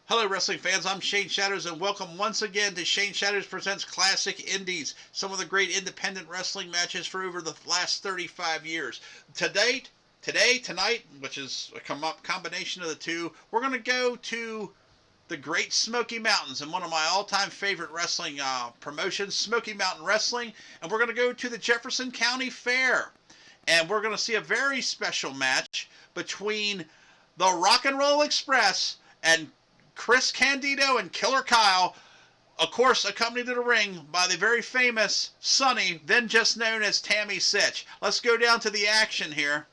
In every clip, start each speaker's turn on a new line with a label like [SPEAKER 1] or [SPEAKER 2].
[SPEAKER 1] Hello, wrestling fans. I'm Shane Shatters, and welcome once again to Shane Shatters Presents Classic Indies, some of the great independent wrestling matches for over the last 35 years. Tonight, which is a combination of the two, we're going to go to the Great Smoky Mountains and one of my all-time favorite wrestling promotions, Smoky Mountain Wrestling, and we're going to go to the Jefferson County Fair. And we're going to see a very special match between the Rock and Roll Express and Chris Candido and Killer Kyle, of course accompanied to the ring by the very famous Sunny, then just known as Tammy Sitch. Let's go down to the action here.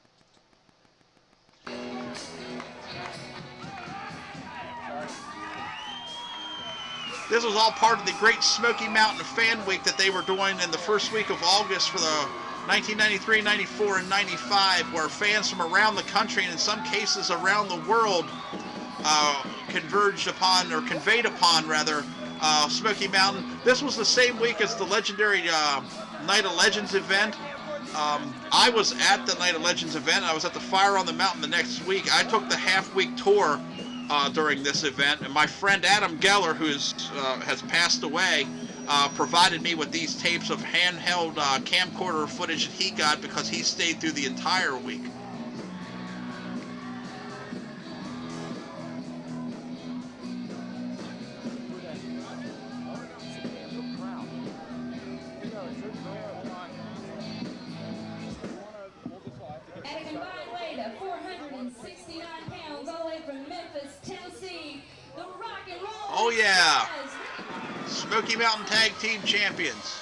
[SPEAKER 1] This was all part of the Great Smoky Mountain Fan Week that they were doing in the first week of August for the 1993, 94, and 95, where fans from around the country and in some cases around the world converged upon, or conveyed upon rather, Smoky Mountain. This was the same week as the legendary Night of Legends event. I was at the Night of Legends event. I was at the Fire on the Mountain the next week. I took the half-week tour during this event, and my friend Adam Geller, who has passed away, provided me with these tapes of handheld camcorder footage that he got because he stayed through the entire week.
[SPEAKER 2] At a combined weight of 469 pounds, all the way from Memphis, Tennessee, the Rock and Roll.
[SPEAKER 1] Oh yeah, Smoky Mountain Tag Team Champions.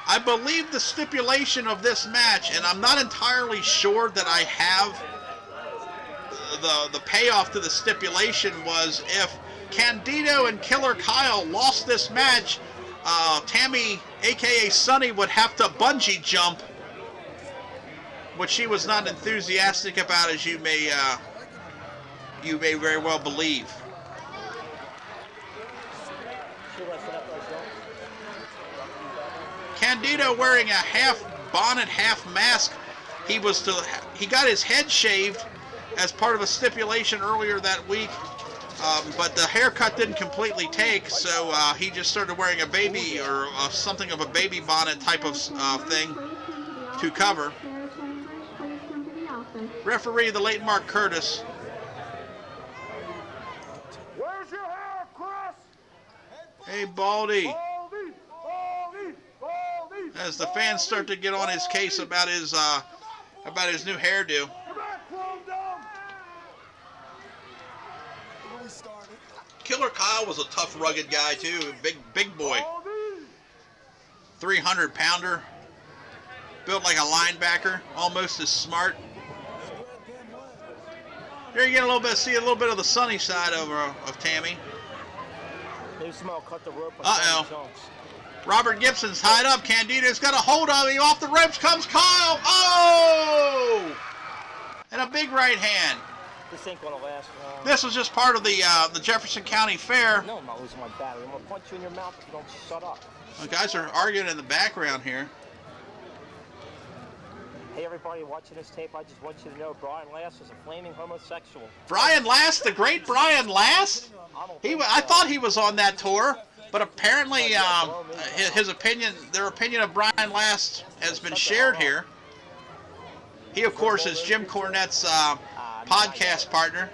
[SPEAKER 1] I believe the stipulation of this match, and I'm not entirely sure that I have the payoff to the stipulation, was if Candido and Killer Kyle lost this match, Tammy, aka Sunny, would have to bungee jump, which she was not enthusiastic about, as you may very well believe. Candido wearing a half bonnet, half mask. He got his head shaved as part of a stipulation earlier that week, but the haircut didn't completely take, so he just started wearing a baby, or something of a baby bonnet type of thing to cover. Referee, the late Mark Curtis.
[SPEAKER 3] Where's your hair, Chris?
[SPEAKER 1] Hey, Baldy.
[SPEAKER 3] Baldy, Baldy, Baldy.
[SPEAKER 1] As the fans start to get on his case about his new hairdo.
[SPEAKER 3] You're back, Chrome Dome.
[SPEAKER 1] Killer Kyle was a tough, rugged guy too. Big boy. 300-pounder. Built like a linebacker. Almost as smart. Here you get see a little bit of the sunny side of Tammy. Uh-oh. Robert Gibson's tied up. Candido's got a hold of him. Off the ropes comes Kyle. Oh! And a big right hand.
[SPEAKER 4] This ain't gonna last long.
[SPEAKER 1] This was just part of the Jefferson County Fair.
[SPEAKER 4] No, I'm not losing my battery. I'm gonna punch you in your mouth if you don't shut up.
[SPEAKER 1] The guys are arguing in the background here.
[SPEAKER 4] Hey, everybody watching this tape, I just want you to know Brian Last is a flaming homosexual.
[SPEAKER 1] Brian Last, the great Brian Last? I thought he was on that tour, but apparently their opinion of Brian Last has been shared here. He, of course, is Jim Cornette's podcast partner.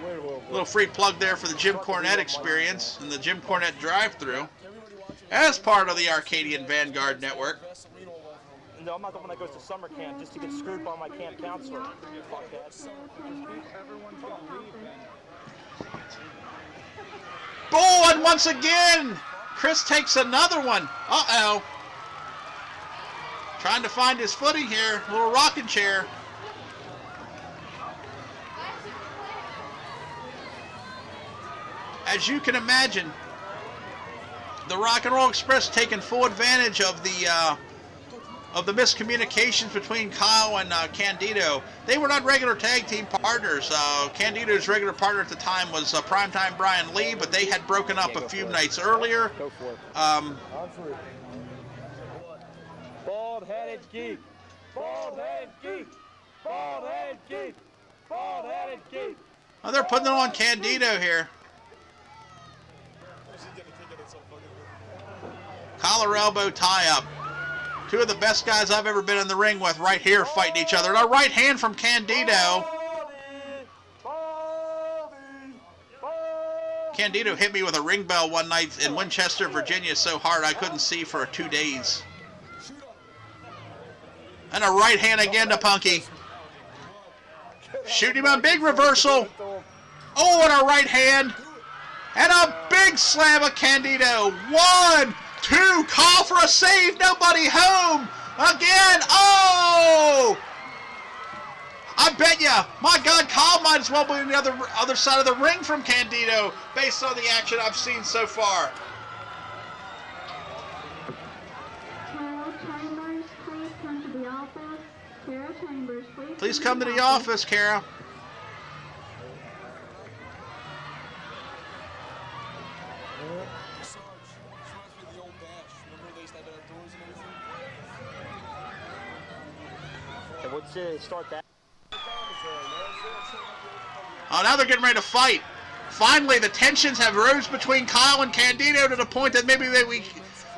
[SPEAKER 1] A little free plug there for the Jim Cornette Experience and the Jim Cornette Drive-Thru, as part of the Arcadian Vanguard Network.
[SPEAKER 4] No, I'm not the one that goes to summer camp just to get screwed by my camp counselor. Fuck that.
[SPEAKER 1] Oh, and once again, Chris takes another one. Uh-oh. Trying to find his footing here. A little rocking chair. As you can imagine, the Rock and Roll Express taking full advantage of the miscommunications between Kyle and Candido. They were not regular tag team partners. Candido's regular partner at the time was Primetime Brian Lee, but they had broken up a few nights earlier.
[SPEAKER 4] Go for it. Bald-headed geek. Bald-headed geek. Bald-headed geek. Bald-headed geek.
[SPEAKER 1] Oh, they're putting it on Candido here. Collar elbow tie-up. Two of the best guys I've ever been in the ring with right here fighting each other. And a right hand from Candido. Candido hit me with a ring bell one night in Winchester, Virginia so hard I couldn't see for 2 days. And a right hand again to Punky. Shoot him on big reversal. Oh, and a right hand. And a big slam of Candido. 1, 2, call for a save. Nobody home. Again. Oh! I bet ya, my God, Kyle might as well be on the other side of the ring from Candido based on the action I've seen so far.
[SPEAKER 5] Carol Chambers, please come to the office. Carol Chambers,
[SPEAKER 1] Please come to the office, Kara.
[SPEAKER 4] And what's it start that?
[SPEAKER 1] Oh, now they're getting ready to fight. Finally, the tensions have rose between Kyle and Candido to the point that maybe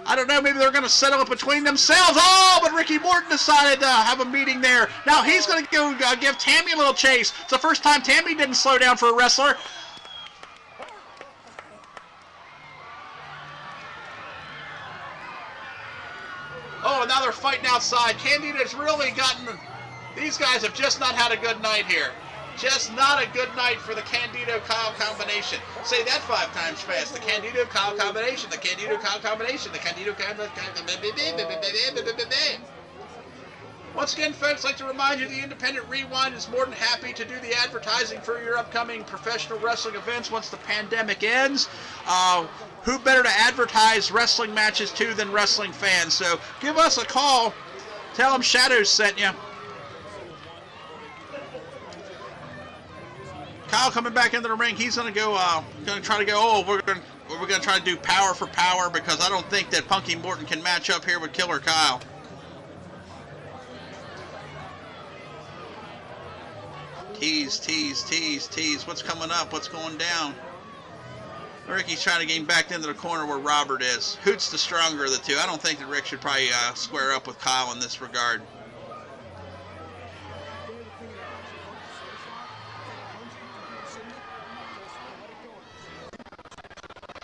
[SPEAKER 1] I don't know, maybe they're going to settle it between themselves. Oh, but Ricky Morton decided to have a meeting there. Now he's going to go give Tammy a little chase. It's the first time Tammy didn't slow down for a wrestler. Oh, now they're fighting outside. Candido's really gotten... These guys have just not had a good night here. Just not a good night for the Candido-Kyle combination. Say that 5 times fast. The Candido-Kyle combination. The Candido-Kyle combination. The Candido-Kyle combination. Once again, folks, I'd like to remind you the Independent Rewind is more than happy to do the advertising for your upcoming professional wrestling events once the pandemic ends. Who better to advertise wrestling matches to than wrestling fans? So give us a call. Tell them Shadows sent you. Kyle coming back into the ring. He's going to try to go. Oh, we're going to try to do power for power because I don't think that Punky Morton can match up here with Killer Kyle. Tease, tease, tease, tease. What's coming up? What's going down? Ricky's trying to get back into the corner where Robert is. Hoot's the stronger of the two. I don't think that Rick should probably square up with Kyle in this regard.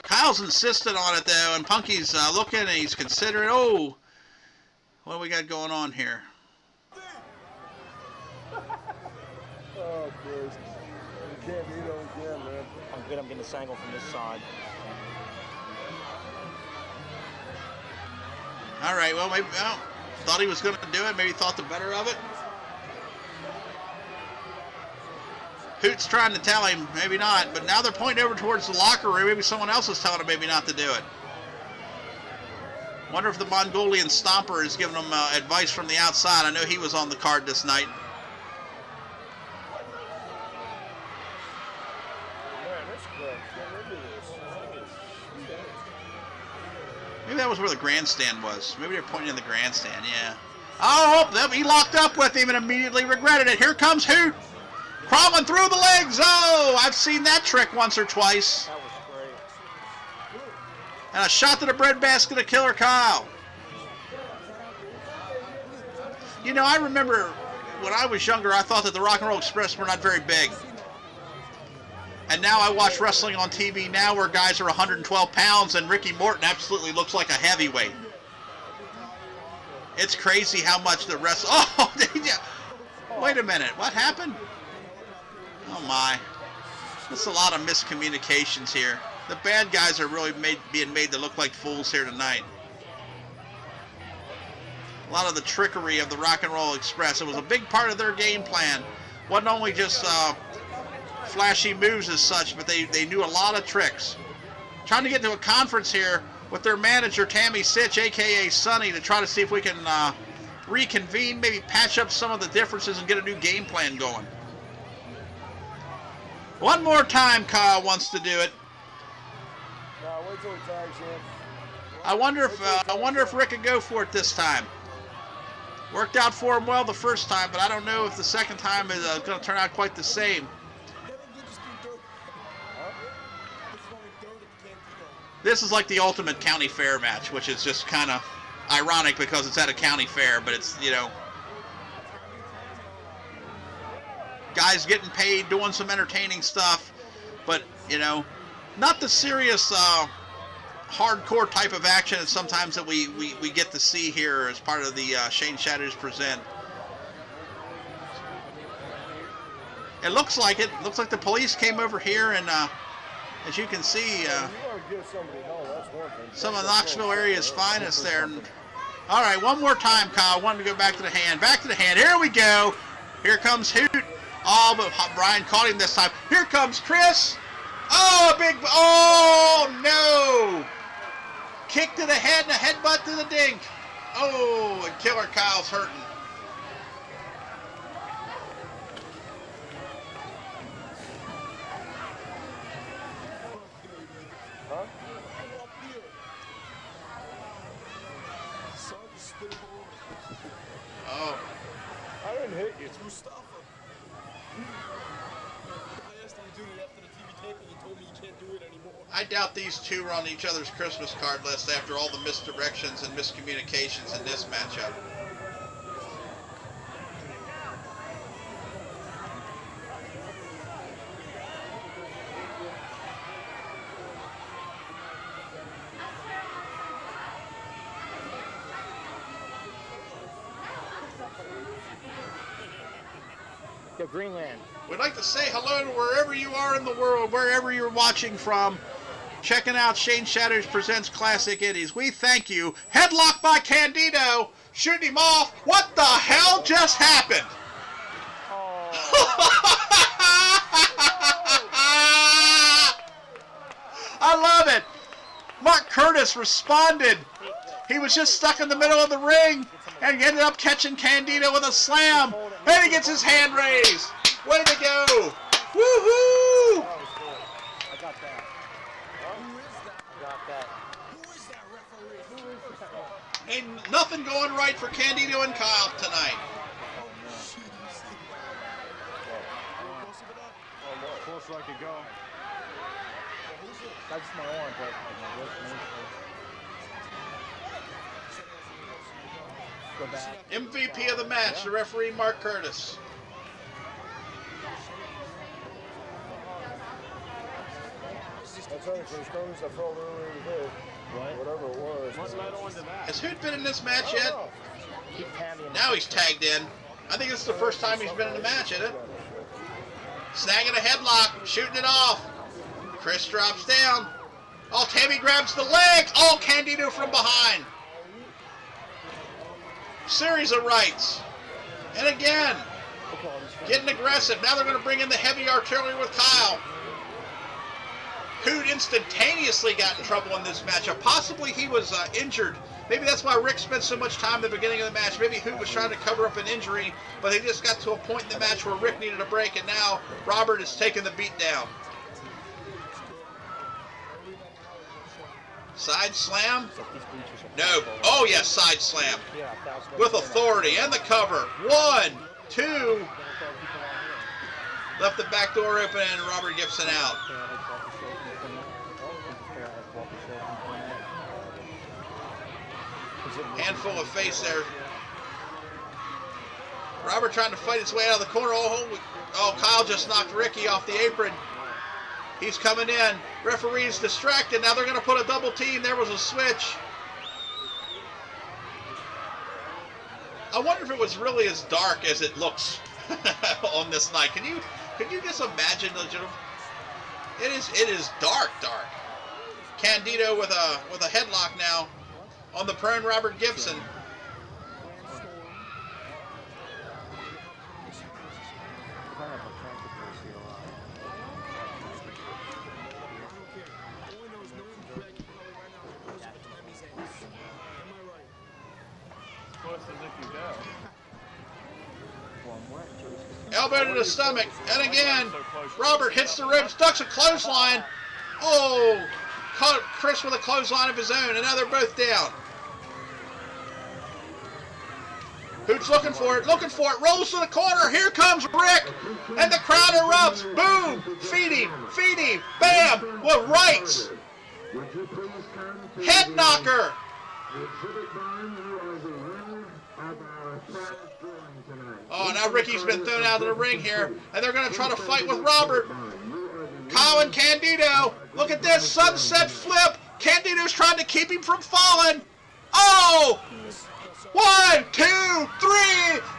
[SPEAKER 1] Kyle's insistent on it, though, and Punky's looking and he's considering, oh, what do we got going on here?
[SPEAKER 3] Oh, Christ. You can't beat those again, man.
[SPEAKER 4] I'm good. I'm getting this angle from this side.
[SPEAKER 1] All right, well, maybe thought he was going to do it. Maybe thought the better of it. Hoot's trying to tell him, maybe not, but now they're pointing over towards the locker room. Maybe someone else is telling him maybe not to do it. Wonder if the Mongolian Stomper is giving him advice from the outside. I know he was on the card this night. Maybe that was where the grandstand was. Maybe they're pointing in the grandstand, yeah. Oh, he locked up with him and immediately regretted it. Here comes Hoot. Crawling through the legs. Oh, I've seen that trick once or twice.
[SPEAKER 4] That was great.
[SPEAKER 1] And a shot to the breadbasket of Killer Kyle. You know, I remember when I was younger, I thought that the Rock and Roll Express were not very big. And now I watch wrestling on TV now where guys are 112 pounds and Ricky Morton absolutely looks like a heavyweight. It's crazy how much the wrestling... Oh, wait a minute. What happened? Oh, my. There's a lot of miscommunications here. The bad guys are really being made to look like fools here tonight. A lot of the trickery of the Rock and Roll Express. It was a big part of their game plan. Wasn't only just flashy moves as such, but they knew a lot of tricks. Trying to get to a conference here with their manager, Tammy Sitch, a.k.a. Sonny, to try to see if we can reconvene, maybe patch up some of the differences and get a new game plan going. One more time, Kyle wants to do it.
[SPEAKER 3] No, wait till he tags in.
[SPEAKER 1] I wonder if Rick could go for it this time. Worked out for him well the first time, but I don't know if the second time is going to turn out quite the same. This is like the ultimate county fair match, which is just kind of ironic because it's at a county fair, but it's, you know, guys getting paid, doing some entertaining stuff, but, you know, not the serious hardcore type of action that sometimes that we get to see here as part of the Shane Shatters Present. It looks like it. Looks like the police came over here, and as you can see, some of Knoxville area's finest there. All right, one more time, Kyle. Wanted to go back to the hand. Back to the hand. Here we go. Here comes Hoot. Oh, but Brian caught him this time. Here comes Chris. Oh, big. Oh, no. Kick to the head and a headbutt to the dink. Oh, and Killer Kyle's hurting. Oh.
[SPEAKER 3] I didn't hit you.
[SPEAKER 6] It's Mustafa. I asked him to do it after the TV tape, and he told me he can't do it anymore.
[SPEAKER 1] I doubt these two were on each other's Christmas card list after all the misdirections and miscommunications in this matchup.
[SPEAKER 4] Go Greenland.
[SPEAKER 1] We'd like to say hello to wherever you are in the world, wherever you're watching from. Checking out Shane Shatters Presents Classic Indies. We thank you. Headlock by Candido. Shooting him off. What the hell just happened? I love it. Mark Curtis responded. He was just stuck in the middle of the ring and ended up catching Candido with a slam. And he gets his hand raised. Way to go. Woohoo!
[SPEAKER 4] I got that.
[SPEAKER 6] Who is that?
[SPEAKER 4] Got that.
[SPEAKER 6] Who is that referee?
[SPEAKER 1] Ain't nothing going right for Candido and Kyle tonight.
[SPEAKER 3] Closer I could go.
[SPEAKER 4] That's my arm, but go back.
[SPEAKER 1] MVP of the match, the referee Mark Curtis.
[SPEAKER 3] That's only for the stones I fell earlier today.
[SPEAKER 4] What?
[SPEAKER 3] Whatever it was.
[SPEAKER 4] What's led on to that?
[SPEAKER 1] Has Hoot been in this match yet?
[SPEAKER 4] Keep Tammy in
[SPEAKER 1] Now he's tagged in. I think it's the first time he's been in a match, isn't it? Snagging a headlock, shooting it off. Chris drops down. Oh, Tammy grabs the leg. Oh, Candido from behind. Series of rights. And again, getting aggressive. Now they're going to bring in the heavy artillery with Kyle. Hoot instantaneously got in trouble in this matchup. Possibly he was injured. Maybe that's why Rick spent so much time at the beginning of the match. Maybe Hoot was trying to cover up an injury, but they just got to a point in the match where Rick needed a break, and now Robert is taking the beat down. Side slam? No. Oh, yes, side slam. With authority and the cover. 1, 2. Left the back door open and Robert Gibson out. Handful of face there. Robert trying to fight his way out of the corner. Oh, Kyle just knocked Ricky off the apron. He's coming in. Referee's distracted. Now they're going to put a double team. There was a switch. I wonder if it was really as dark as it looks on this night. Could you just imagine it is dark. Candido with a headlock now on the prone Robert Gibson. Elbow to the stomach, and again, Robert hits the ribs, ducks a clothesline. Oh, caught Chris with a clothesline of his own, and now they're both down. Hoot's looking for it, rolls to the corner. Here comes Rick, and the crowd erupts. Boom, feed him, bam, with rights.
[SPEAKER 7] Would you please come to
[SPEAKER 1] Head knocker.
[SPEAKER 7] the exhibit barn? You are the winner of our prize drawing tonight.
[SPEAKER 1] Oh, now Ricky's been thrown out of the ring here, and they're going to try to fight with Robert. Colin Candido, look at this sunset flip. Candido's trying to keep him from falling. Oh! 1, 2, 3,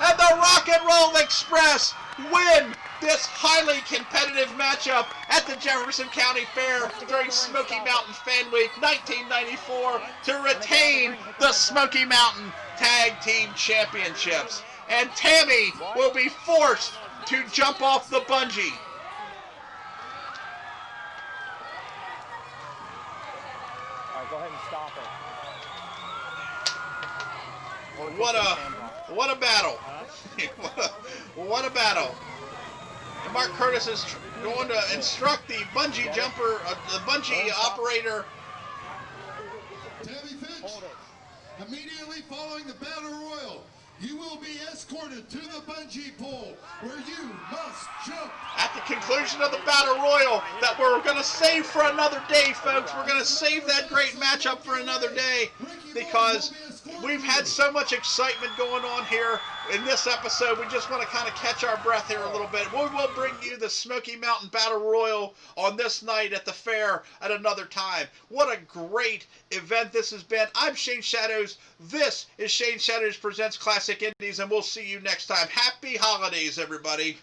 [SPEAKER 1] and the Rock and Roll Express win this highly competitive matchup at the Jefferson County Fair during Smoky Mountain Fan Week 1994 to retain the Smoky Mountain Tag Team Championships. And Tammy will be forced to jump off the bungee.
[SPEAKER 4] All right, go ahead and stop it.
[SPEAKER 1] What a battle. what a battle. And Mark Curtis is going to instruct the bungee jumper, the bungee operator.
[SPEAKER 8] Tammy Finch, immediately following the Battle Royal, you will be escorted to the bungee pole where you must jump.
[SPEAKER 1] At the conclusion of the Battle Royal that we're going to save for another day, folks. We're going to save that great matchup for another day because we've had so much excitement going on here in this episode. We just want to kind of catch our breath here a little bit. We will bring you the Smoky Mountain Battle Royal on this night at the fair at another time. What a great event this has been. I'm Shane Shadows. This is Shane Shadows Presents Classic Indies, and we'll see you next time. Happy holidays, everybody.